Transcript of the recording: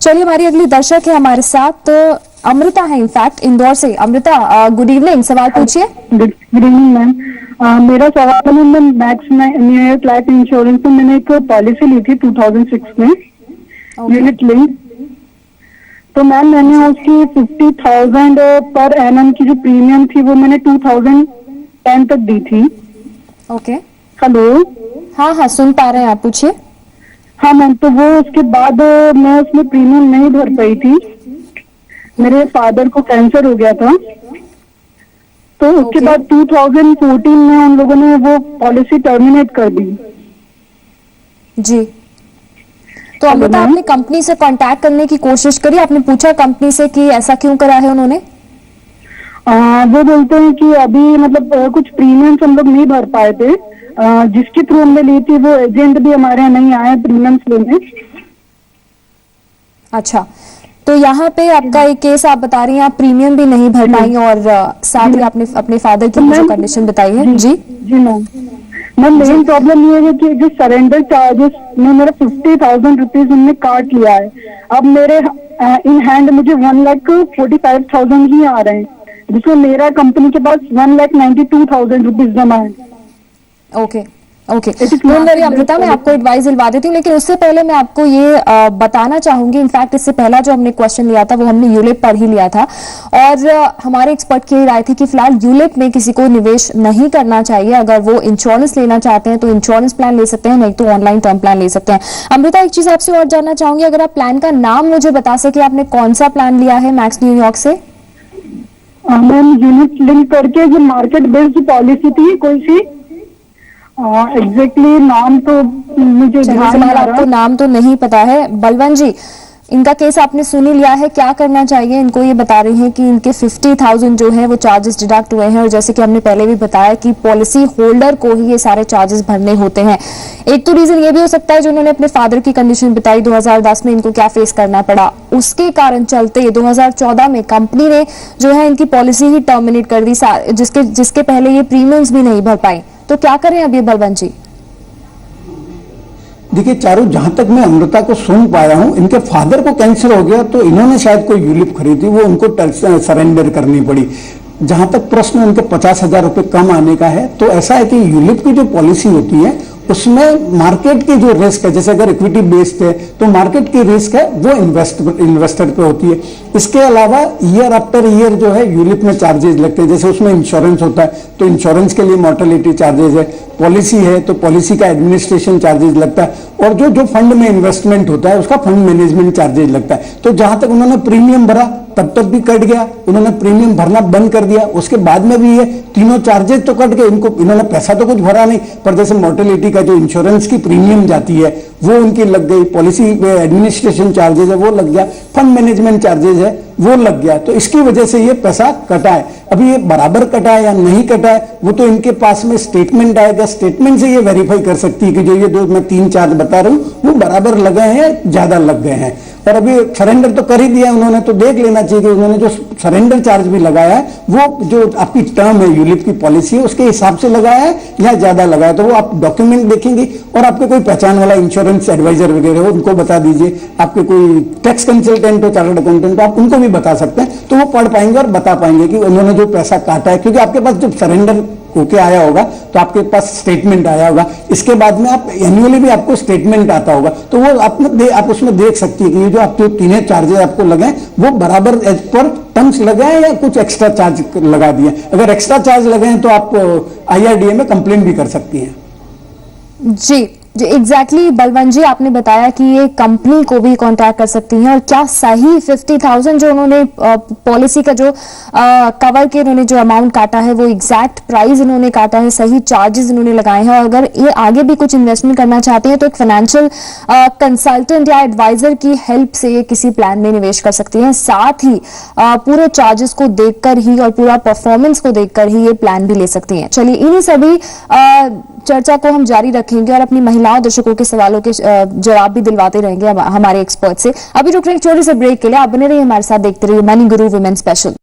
चलिए, हमारी अगली दर्शक है हमारे साथ, अमृता है इनफैक्ट इंदौर से। अमृता, गुड इवनिंग, सवाल पूछिए। Good evening ma'am. मेरा सवाल है ma'am, max new life insurance में मैंने एक पॉलिसी ली थी 2006 में, यूनिट लिंक। तो मैम मैंने उसकी 50,000 पर एनम की जो प्रीमियम थी वो मैंने 2010 तक दी थी। ओके। हेलो। हाँ हाँ, सुन पा रहे हैं आप, पूछिए। हाँ मैम, तो वो उसके बाद मैं उसमें प्रीमियम नहीं भर पाई थी। मेरे फादर को कैंसर हो गया था, तो उसके बाद 2014 में उन लोगों ने वो पॉलिसी टर्मिनेट कर दी। जी, तो अमृता, आपने कंपनी से कांटेक्ट करने की कोशिश करी? आपने पूछा कंपनी से कि ऐसा क्यों करा है उन्होंने? वो बोलते हैं कि अभी मतलब कुछ प्रीमियम्स हम लोग नहीं भर पाए थे। जिसके थ्रू हमने ली थी वो एजेंट भी हमारे यहाँ नहीं आए प्रीमियम्स लेने। अच्छा, तो यहाँ पे आपका एक केस आप बता रही हैं, आप प्रीमियम भी नहीं भर पाई और साथ ही आपने अपने फादर की जो कंडीशन बताई है। जी जी मैम। मैम मेन प्रॉब्लम ये है कि जो सरेंडर चार्जेस में मेरा 50,000 रुपीज उनने काट लिया है। अब मेरे इन हैंड मुझे 1,45,000 ही आ रहे हैं, जिसमें मेरा कंपनी के पास 1,92,000 रुपीज जमा है। ओके ओके, मेरी अमृता, मैं आपको एडवाइस दिलवा देती हूँ, लेकिन उससे पहले मैं आपको ये बताना चाहूंगी, इनफैक्ट इससे पहला जो हमने क्वेश्चन लिया था वो हमने यूलिप पर ही लिया था, और हमारे एक्सपर्ट की राय थी कि फिलहाल यूलिप में किसी को निवेश नहीं करना चाहिए। अगर वो इंश्योरेंस लेना चाहते हैं तो इंश्योरेंस प्लान ले सकते हैं, नहीं तो ऑनलाइन टर्म प्लान ले सकते हैं। अमृता, एक चीज आपसे और जानना चाहूंगी, अगर आप प्लान का नाम मुझे बता सके, आपने कौन सा प्लान लिया है मैक्स न्यूयॉर्क से? मैम यूनिट लिंक करके जो मार्केट बेस्ड पॉलिसी थी कोई सी, एग्जैक्टली नाम तो मुझे ध्यान नहीं आ रहा। आपको नाम तो नहीं पता है। बलवंत जी, इनका केस आपने सुन ही लिया है, क्या करना चाहिए इनको? ये बता रही हैं कि इनके 50,000 जो है वो चार्जेस डिडक्ट हुए हैं, और जैसे कि हमने पहले भी बताया कि पॉलिसी होल्डर को ही ये सारे चार्जेस भरने होते हैं। एक तो रीजन ये भी हो सकता है जो उन्होंने अपने फादर की कंडीशन बताई 2010 में, इनको क्या फेस करना पड़ा, उसके कारण चलते 2014 में कंपनी ने जो है इनकी पॉलिसी ही टर्मिनेट कर दी, जिसके पहले ये प्रीमियम्स भी नहीं भर पाई। तो क्या करें अब ये बलवंत जी? देखिए चारों, जहां तक मैं अमृता को सुन पाया हूं, इनके फादर को कैंसर हो गया तो इन्होंने शायद कोई यूलिप खरीदी, वो उनको सरेंडर करनी पड़ी। जहां तक प्रश्न इनके 50,000 रुपए कम आने का है, तो ऐसा है कि यूलिप की जो पॉलिसी होती है उसमें मार्केट की जो रिस्क है, जैसे अगर इक्विटी बेस्ड है तो मार्केट की रिस्क है वो इन्वेस्टर पे होती है। इसके अलावा ईयर आफ्टर ईयर जो है यूलिप में चार्जेस लगते हैं, जैसे उसमें इंश्योरेंस होता है तो इंश्योरेंस के लिए मोर्टेलिटी चार्जेस है, पॉलिसी है तो पॉलिसी का एडमिनिस्ट्रेशन चार्जेस लगता है, और जो फंड में इन्वेस्टमेंट होता है उसका फंड मैनेजमेंट चार्जेस लगता है। तो जहां तक उन्होंने प्रीमियम भरा तब तक भी कट गया, उन्होंने प्रीमियम भरना बंद कर दिया, उसके बाद में भी ये तीनों चार्जेस तो कट गए। इन्होंने पैसा तो कुछ भरा नहीं, पर जैसे मोर्टेलिटी का जो इंश्योरेंस की प्रीमियम जाती है वो उनकी लग गई, पॉलिसी एडमिनिस्ट्रेशन चार्जेस है वो लग गया, फंड मैनेजमेंट चार्जेस है वो लग गया, तो इसकी वजह से ये पैसा कटा है। अभी ये बराबर कटा है या नहीं कटा है वो तो इनके पास में स्टेटमेंट आएगा, स्टेटमेंट से ये वेरीफाई कर सकती है कि जो ये जो मैं 3 चार्ज बता रहा हूं वो बराबर लगे हैं या ज्यादा लग गए हैं। और अभी सरेंडर तो कर ही दिया उन्होंने, तो देख लेना चाहिए कि उन्होंने जो सरेंडर चार्ज भी लगाया है वो जो आपकी टर्म है यूलिप की पॉलिसी है उसके हिसाब से लगाया है या ज्यादा लगाया, तो वो आप डॉक्यूमेंट देखेंगे। और आपके कोई पहचान वाला इंश्योरेंस एडवाइजर वगैरह हो उनको बता दीजिए, आपके कोई टैक्स कंसल्टेंट हो, चार्टर्ड अकाउंटेंट, तो आप उनको भी बता सकते हैं, तो वो पढ़ पाएंगे और बता पाएंगे कि उन्होंने जो पैसा काटा है। क्योंकि आपके पास जब सरेंडर होके आया होगा तो आपके पास स्टेटमेंट आया होगा, इसके बाद में आप एनुअली भी आपको स्टेटमेंट आता होगा, तो वो आप उसमें देख सकती है कि ये जो आपके तीनों चार्जेस आपको लगे वो बराबर एज पर टर्म्स लगे हैं या कुछ एक्स्ट्रा चार्ज लगा दिए। अगर एक्स्ट्रा चार्ज लगे हैं तो आप IRDA में कंप्लेंट भी कर सकती हैं। जी जी, एग्जैक्टली बलवंत जी, आपने बताया कि ये कंपनी को भी कांटेक्ट कर सकती हैं, और क्या सही 50,000 जो उन्होंने पॉलिसी का जो कवर के उन्होंने जो अमाउंट काटा है वो एग्जैक्ट प्राइस इन्होंने काटा है, सही चार्जेस इन्होंने लगाए हैं। और अगर ये आगे भी कुछ इन्वेस्टमेंट करना चाहते हैं तो एक फाइनेंशियल कंसल्टेंट या एडवाइजर की हेल्प से ये किसी प्लान में निवेश कर सकती हैं, साथ ही पूरे चार्जेस को देखकर ही और पूरा परफॉर्मेंस को देखकर ही ये प्लान भी ले सकती हैं। चलिए, इन्हीं सभी चर्चा को हम जारी रखेंगे और अपनी महिलाओं दर्शकों के सवालों के जवाब भी दिलवाते रहेंगे हमारे एक्सपर्ट से। अभी रुक रहे हैं छोटे से ब्रेक के लिए, आप बने रहिए हमारे साथ, देखते रहिए मनी गुरु वुमेन स्पेशल।